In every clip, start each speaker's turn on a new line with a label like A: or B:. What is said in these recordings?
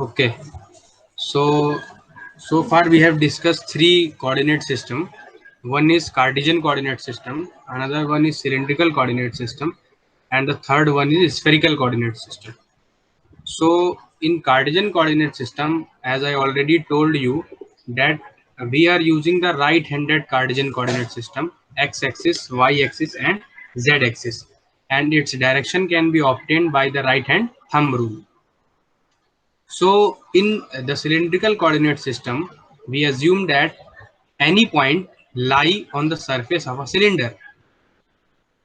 A: Okay, so so far we have discussed three coordinate system. One is Cartesian coordinate system, another one is cylindrical coordinate system, and the third one is spherical coordinate system. So in Cartesian coordinate system, as I already told you, that we are using the right-handed Cartesian coordinate system, x-axis, y-axis, and z-axis, and its direction can be obtained by the right-hand thumb rule. So in the cylindrical coordinate system, we assume that any point lie on the surface of a cylinder,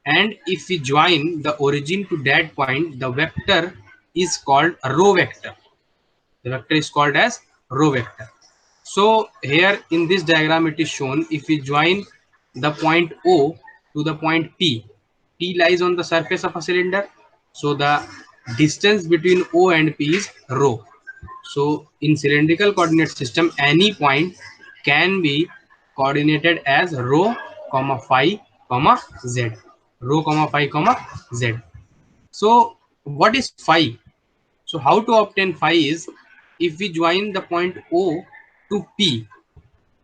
A: and if we join the origin to that point, the vector is called a row vector. The vector is called as row vector. So here in this diagram it is shown, if we join the point O to the point P, P lies on the surface of a cylinder, so the distance between O and P is rho. So in cylindrical coordinate system, any point can be coordinated as rho, comma phi, comma z. Rho, comma phi, comma z. So what is phi? So how to obtain phi is, if we join the point O to P,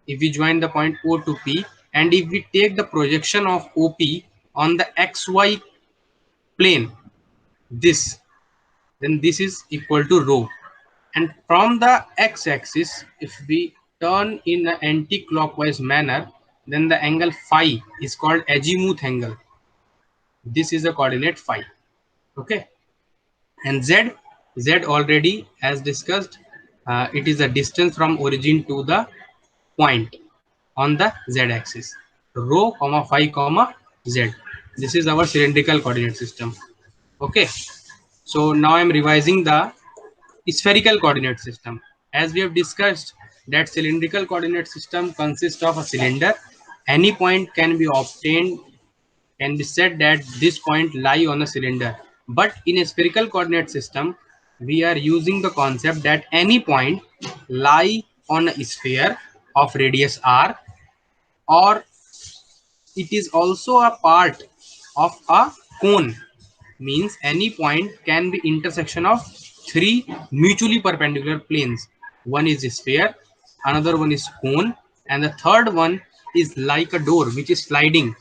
A: if we join the point O to P, and if we take the projection of OP on the xy plane, this, then this is equal to rho. And from the x-axis, if we turn in an anti-clockwise manner, then the angle phi is called azimuth angle. This is the coordinate phi. Okay. And z already as discussed, it is the distance from origin to the point on the z-axis. Rho, comma phi, comma z. This is our cylindrical coordinate system. Okay. So now I'm revising the spherical coordinate system. As we have discussed, that cylindrical coordinate system consists of a cylinder. Any point can be obtained, can be said that this point lie on a cylinder. But in a spherical coordinate system, we are using the concept that any point lie on a sphere of radius r, or it is also a part of a cone. Means any point can be intersection of three mutually perpendicular planes. One is a sphere, another one is cone, and the third one is like a door which is sliding.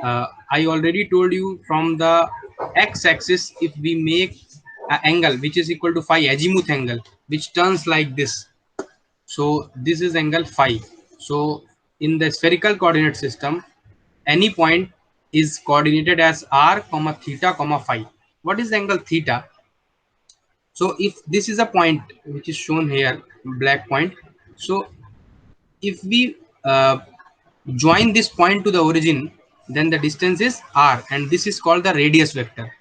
A: I already told you, from the x-axis, if we make an angle which is equal to phi, azimuth angle, which turns like this, so this is angle phi. So in the spherical coordinate system, any point is coordinated as r, comma theta, comma phi. What is angle theta? So if this is a point which is shown here, black point, so if we join this point to the origin, then the distance is r, and this is called the radius vector.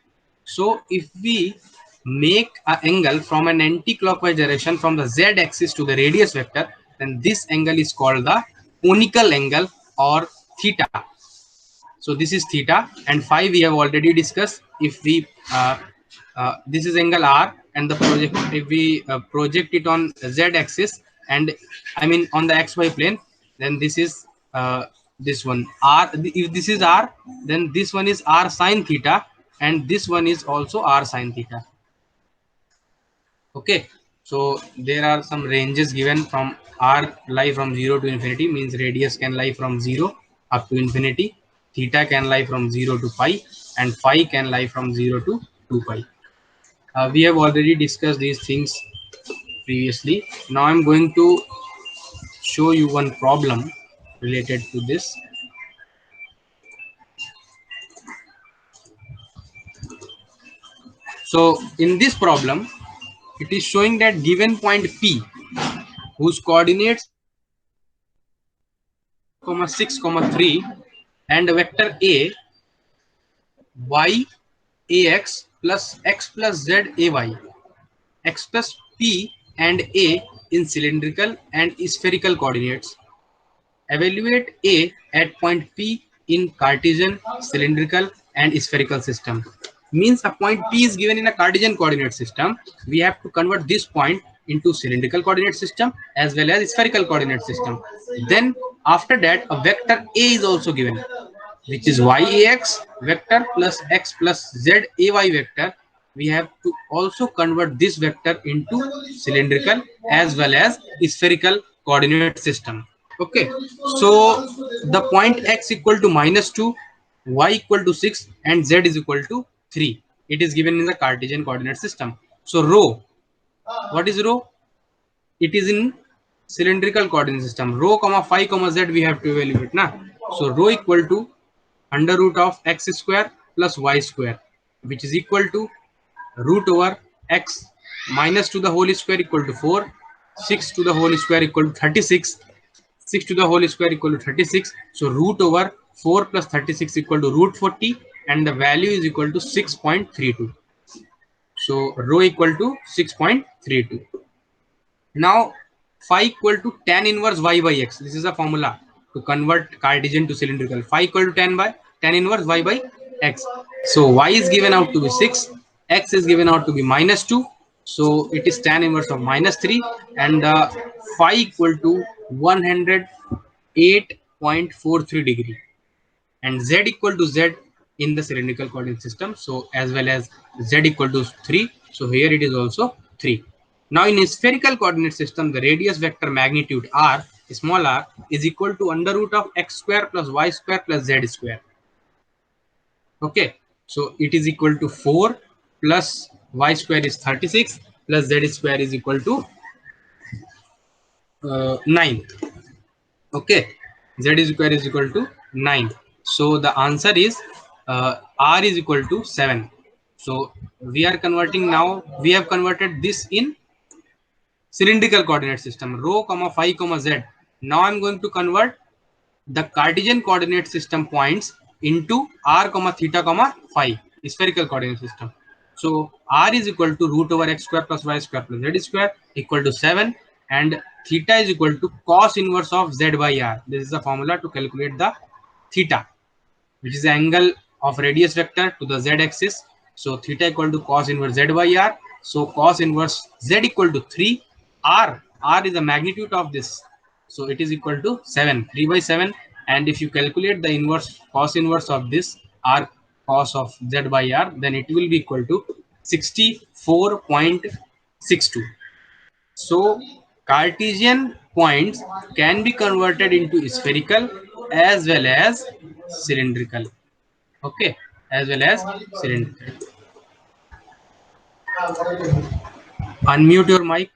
A: So if we make an angle from an anti-clockwise direction from the z-axis to the radius vector, then this angle is called the conical angle, or theta. So this is theta, and phi we have already discussed. If we this is angle r, and the project, if we project it on z-axis, and I mean on the xy plane, then this is this one r. If this is r, then this one is r sine theta, and this one is also r sine theta. Okay. So there are some ranges given. From r lie from 0 to infinity, means radius can lie from 0 up to infinity. Theta can lie from 0 to pi, and phi can lie from 0 to 2 pi. We have already discussed these things previously. Now I'm going to show you one problem related to this. So in this problem, it is showing that given point P, whose coordinates are 0, 6, 3, and a vector A, y ax plus x plus z ay, x plus p and a in cylindrical and spherical coordinates. Evaluate a at point p in Cartesian, cylindrical, and spherical system. Means a point p is given in a Cartesian coordinate system. We have to convert this point into cylindrical coordinate system as well as spherical coordinate system. Then after that, a vector a is also given, which is yax vector plus x plus z ay vector, we have to also convert this vector into cylindrical as well as spherical coordinate system. Okay, so the point x equal to -2, y equal to 6, and z is equal to 3. It is given in the Cartesian coordinate system. So rho, what is rho? It is in cylindrical coordinate system. Rho comma phi comma z we have to evaluate na. So rho equal to under root of x square plus y square, which is equal to root over x minus to the whole square equal to 4, 6 to the whole square equal to 36, 6 to the whole square equal to 36. So root over 4 plus 36 equal to root 40, and the value is equal to 6.32. So rho equal to 6.32. Now phi equal to tan inverse y by x. This is a formula to convert Cartesian to cylindrical. Phi equal to tan inverse y by x. So y is given out to be 6, x is given out to be -2. So it is tan inverse of -3, and phi equal to 108.43 degree, and z equal to z in the cylindrical coordinate system. So as well as z equal to 3. So here it is also 3. Now in a spherical coordinate system, the radius vector magnitude r, small r, is equal to under root of x square plus y square plus z square. Okay, so it is equal to 4 plus y square is 36 plus z square is equal to 9. Okay, z square is equal to 9. So the answer is r is equal to 7. So we are converting now, we have converted this in cylindrical coordinate system, rho comma phi comma z. Now I'm going to convert the Cartesian coordinate system points into r comma theta comma phi, spherical coordinate system. So r is equal to root over x square plus y square plus z square equal to 7, and theta is equal to cos inverse of z by r. This is the formula to calculate the theta, which is the angle of radius vector to the z axis. So theta equal to cos inverse z by r. So cos inverse z equal to 3. R is the magnitude of this. So it is equal to 7, 3 by 7. And if you calculate the inverse, cos inverse of this r cos of z by r, then it will be equal to 64.62. So Cartesian points can be converted into spherical as well as cylindrical. Okay, as well as cylindrical. Unmute your mic.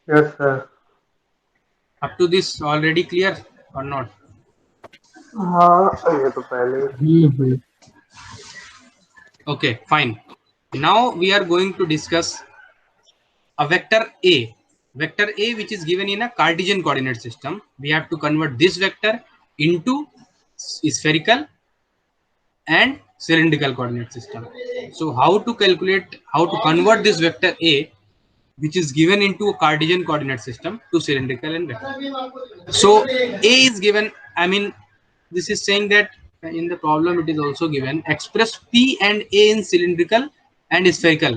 B: Yes, sir.
A: Up to this already clear or not?
B: हाँ ये तो पहले
A: Okay, fine. Now we are going to discuss a vector A. Vector A, which is given in a Cartesian coordinate system. We have to convert this vector into spherical and cylindrical coordinate system. So how to calculate, how to convert this vector A, which is given into a Cartesian coordinate system, to cylindrical and vector. So A is given, I mean, this is saying that in the problem it is also given, express P and A in cylindrical and spherical.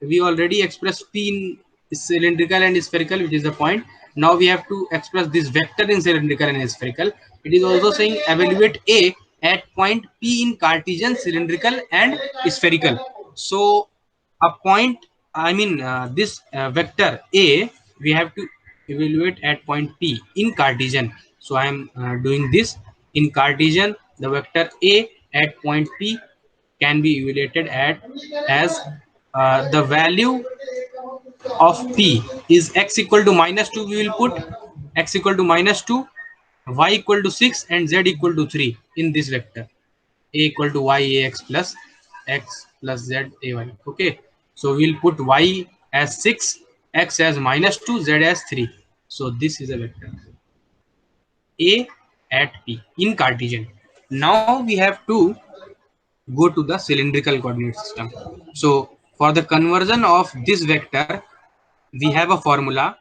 A: We already expressed P in cylindrical and spherical, which is the point. Now we have to express this vector in cylindrical and spherical. It is also saying evaluate A at point P in Cartesian, cylindrical and spherical. So a point, I mean this vector A, we have to evaluate at point P in Cartesian. So I am doing this in Cartesian. The vector A at point P can be evaluated at as the value of P is x equal to -2. We will put x equal to -2, y equal to 6, and z equal to 3 in this vector. A equal to y ax plus x plus z ay. Okay, so we'll put y as 6, x as -2, z as 3. So this is a vector A at P in Cartesian. Now we have to go to the cylindrical coordinate system. So for the conversion of this vector, we have a formula: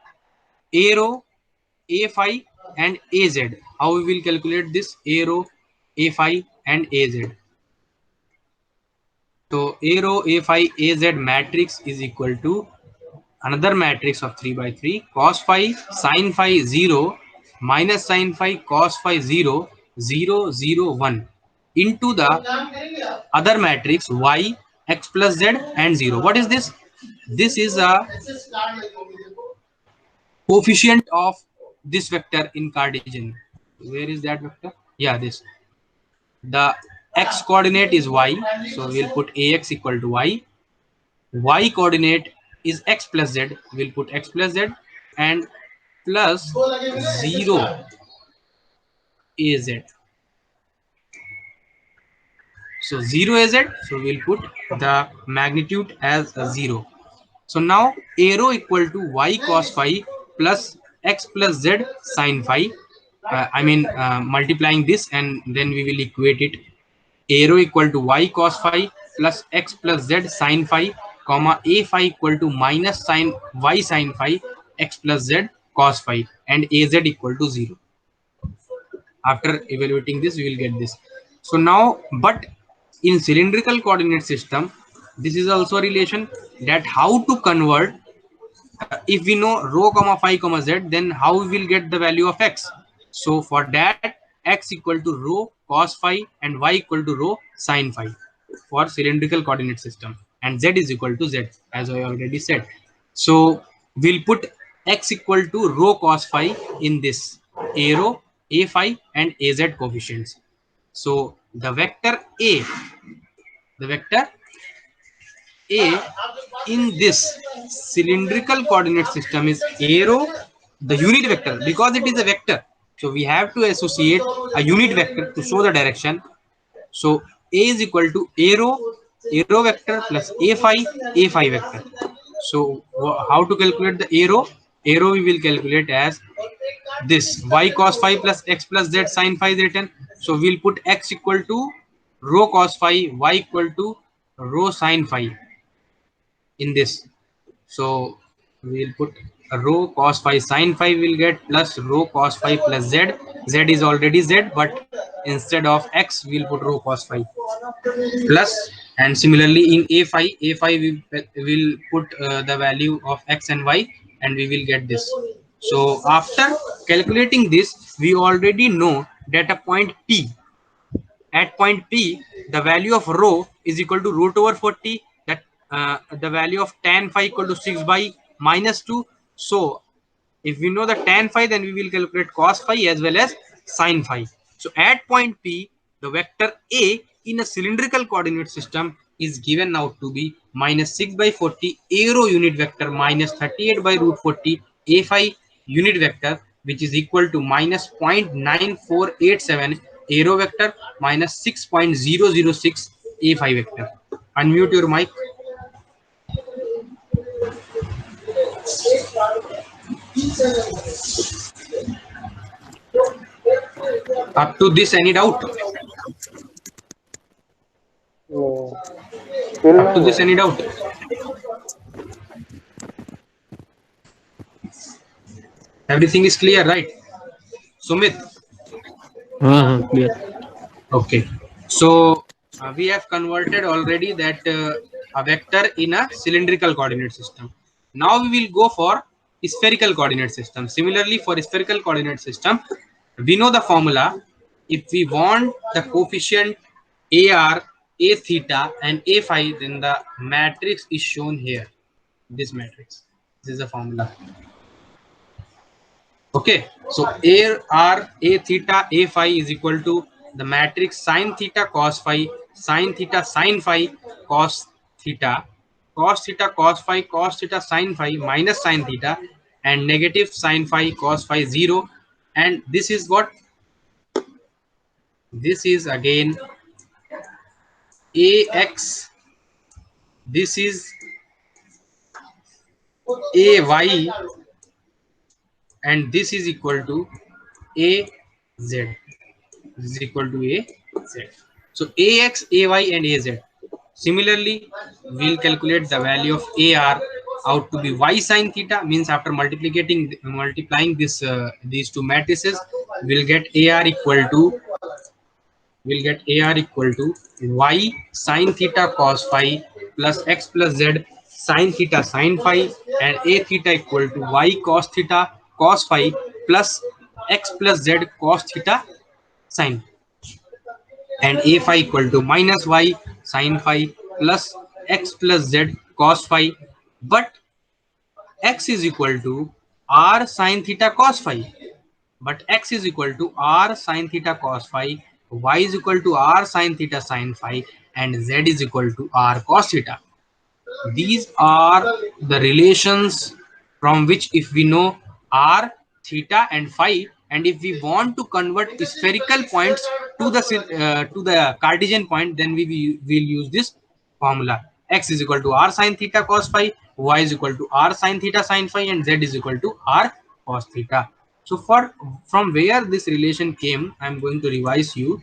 A: a rho, a phi, and az. How we will calculate this a rho, a phi, and az? So a rho, a phi, az matrix is equal to another matrix of 3 by 3, cos phi, sin phi 0, minus sin phi, cos phi 0, 0, 0, 1 into the other matrix y, x plus z and 0. What is this? This is a coefficient of this vector in Cartesian. Where is that vector? Yeah, this. The x coordinate is y, so we'll put ax equal to y coordinate is x plus z, we'll put x plus z, and plus 0 az. So 0 az, so we'll put the magnitude as a 0. So now arrow equal to y cos phi plus x plus z sin phi. I mean multiplying this, and then we will equate it. Arrow equal to y cos phi plus x plus z sin phi, comma a phi equal to minus sin y sin phi x plus z cos phi, and az equal to 0. After evaluating this, we will get this. So now, but in cylindrical coordinate system, this is also a relation that how to convert. If we know rho comma phi comma z, then how we will get the value of x? So for that, x equal to rho cos phi and y equal to rho sin phi for cylindrical coordinate system, and z is equal to z, as I already said. So we'll put x equal to rho cos phi in this arrow, a phi and az coefficients. So the vector a in this cylindrical coordinate system is arrow, the unit vector, because it is a vector, so we have to associate a unit vector to show the direction. So a is equal to arrow vector plus a phi vector. So how to calculate the arrow we will calculate as this y cos phi plus x plus z sin phi is written. So we'll put x equal to rho cos phi, y equal to rho sin phi in this. So we'll put a rho cos phi sin phi will get plus rho cos phi plus z. Z is already z, but instead of x, we'll put rho cos phi plus. And similarly in a phi we will put the value of x and y, and we will get this. So after calculating this, we already know that a point P, at point P, the value of rho is equal to root over 40. That the value of tan phi equal to 6 by minus 2. So if we know the tan phi, then we will calculate cos phi as well as sin phi. So at point P, the vector A in a cylindrical coordinate system is given out to be minus 6 by 40 arrow unit vector minus 38 by root 40 a phi unit vector, which is equal to minus 0.9487 arrow vector minus 6.006 a phi vector. Unmute your mic. Up to this, any doubt?
B: No.
A: Up to this, any doubt? Everything is clear, right? Sumit?
C: Clear.
A: Okay. So we have converted already that a vector in a cylindrical coordinate system. Now we will go for spherical coordinate system. Similarly, for spherical coordinate system, we know the formula. If we want the coefficient AR, A theta and A phi, then the matrix is shown here. This matrix. This is the formula. Okay, so A theta A phi is equal to the matrix sin theta cos phi sin theta sin phi cos theta cos theta sin phi minus sin theta and negative sin phi cos phi 0. And this is what? This is again AX, this is AY, and this is equal to AZ. This is equal to AZ. So AX, AY and AZ. Similarly, we'll calculate the value of AR out to be Y sin theta, means after multiplying this these two matrices, we'll get AR equal to Y sin theta cos phi plus X plus Z sin theta sin phi, and A theta equal to Y cos theta cos phi plus X plus Z cos theta sin. and a phi equal to minus y sin phi plus x plus z cos phi, but x is equal to r sin theta cos phi, but x is equal to r sin theta cos phi, y is equal to r sin theta sin phi, and z is equal to r cos theta. These are the relations from which, if we know r, theta and phi, and if we want to convert spherical points to the Cartesian point, then we will use this formula. X is equal to r sin theta cos phi, y is equal to r sin theta sin phi, and z is equal to r cos theta. So from where this relation came, I am going to revise you.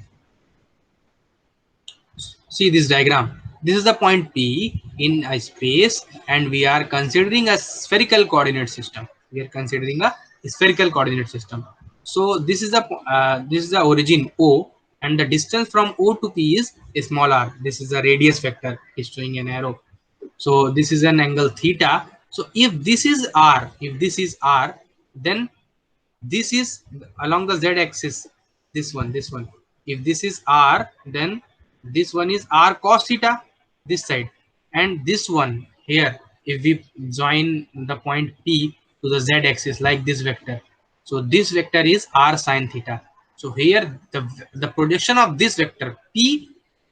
A: See this diagram. This is the point P in a space, and we are considering a spherical coordinate system. We are considering a spherical coordinate system. So this is the origin O, and the distance from O to P is small r. This is a radius vector. Is showing an arrow. So this is an angle theta. So if this is r, then this is along the z-axis. This one. If this is r, then this one is r cos theta, this side, and this one here. If we join the point P to the z-axis like this vector, so this vector is r sin theta. So here the projection of this vector P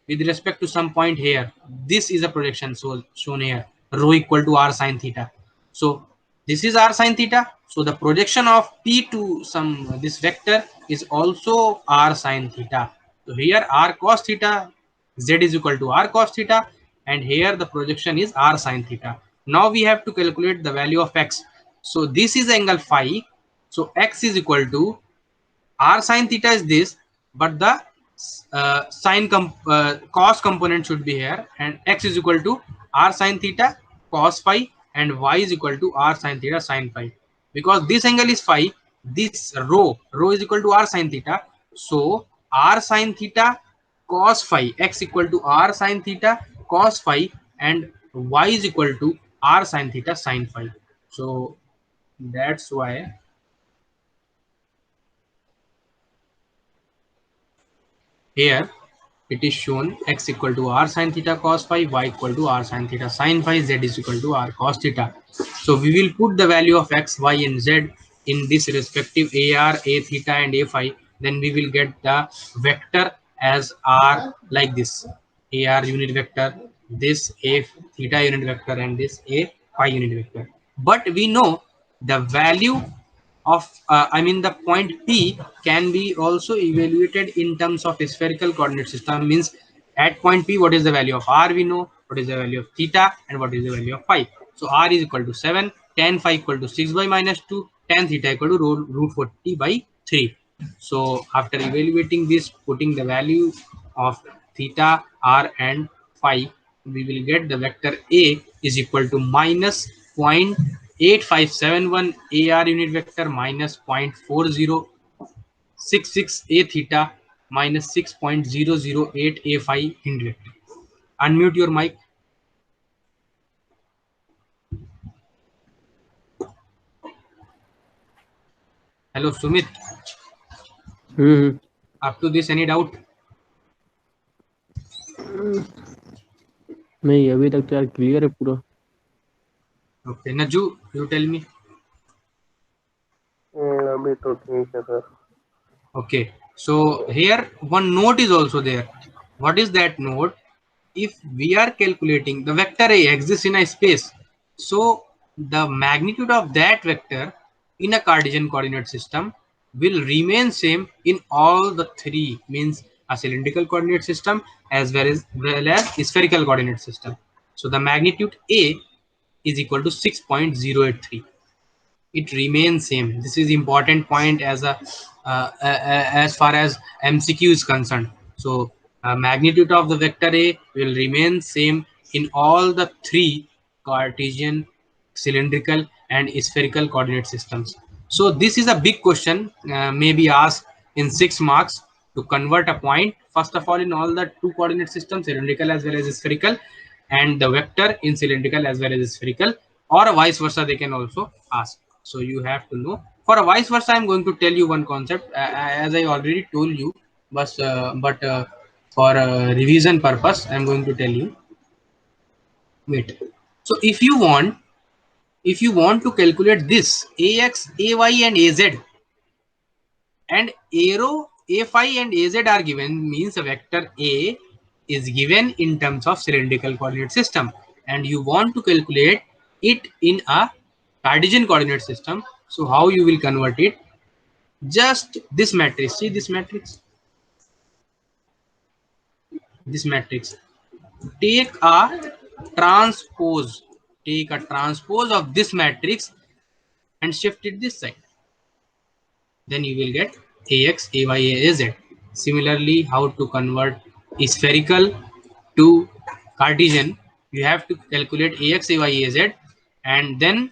A: with respect to some point here, this is a projection, so shown here, rho equal to r sin theta. So this is r sin theta. So the projection of P to some this vector is also r sin theta. So here r cos theta, z is equal to r cos theta, and here the projection is r sin theta. Now we have to calculate the value of x. So this is angle phi. So x is equal to r sin theta is this, but the cos component should be here, and x is equal to r sin theta cos phi, and y is equal to r sin theta sin phi. Because this angle is phi, this rho is equal to r sin theta. So r sin theta cos phi, x equal to r sin theta cos phi, and y is equal to r sin theta sin phi. So that's why here it is shown x equal to r sin theta cos phi, y equal to r sin theta sin phi, z is equal to r cos theta. So we will put the value of x, y, and z in this respective ar, a theta, and a phi. Then we will get the vector as r like this: ar unit vector, this a theta unit vector, and this a phi unit vector. But we know the value of the point P can be also evaluated in terms of spherical coordinate system. Means at point P, what is the value of r we know, what is the value of theta, and what is the value of phi. So r is equal to 7, tan phi equal to 6 by minus 2, tan theta equal to root 40 by 3. So after evaluating this, putting the value of theta, r, and phi, we will get the vector A is equal to minus 0.8571 AR unit vector minus 0.4066 A theta minus 6.008 A phi unit vector. Unmute your mic. Hello, Sumit. Up to this, any doubt?
C: नहीं, अभी तक तो यार clear है पूरा.
A: Okay, Naju, you tell me.
B: अभी तो ठीक है sir.
A: Okay, so here one note is also there. What is that note? If we are calculating the vector A exists in a space, so the magnitude of that vector in a Cartesian coordinate system will remain same in all the three, means a cylindrical coordinate system as well as spherical coordinate system. So the magnitude A is equal to 6.083. It remains same. This is important point as as far as MCQ is concerned. So magnitude of the vector A will remain same in all the three Cartesian, cylindrical, and spherical coordinate systems. So this is a big question, maybe asked in 6 marks, to convert a point first of all in all the two coordinate systems, cylindrical as well as spherical, and the vector in cylindrical as well as spherical, or vice versa they can also ask. So you have to know. For a vice versa, I'm going to tell you one concept, as I already told you, but for revision purpose, I'm going to tell you. Wait. So if you want to calculate this ax, ay, and az, and arrow a5 and az are given, means a vector a is given in terms of cylindrical coordinate system, and you want to calculate it in a Cartesian coordinate system. So how you will convert it? Just this matrix, see this matrix, take a transpose, of this matrix and shift it this side, then you will get ax, ay, az. Similarly, how to convert spherical to Cartesian? You have to calculate ax, ay, az, and then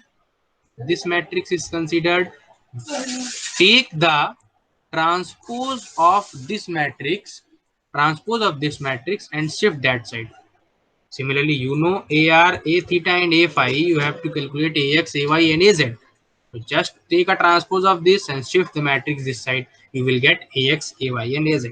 A: this matrix is considered. Take the transpose of this matrix, and shift that side. Similarly, you know AR, A theta, and A phi. You have to calculate AX, AY, and AZ. So just take a transpose of this and shift the matrix this side. You will get AX, AY, and AZ.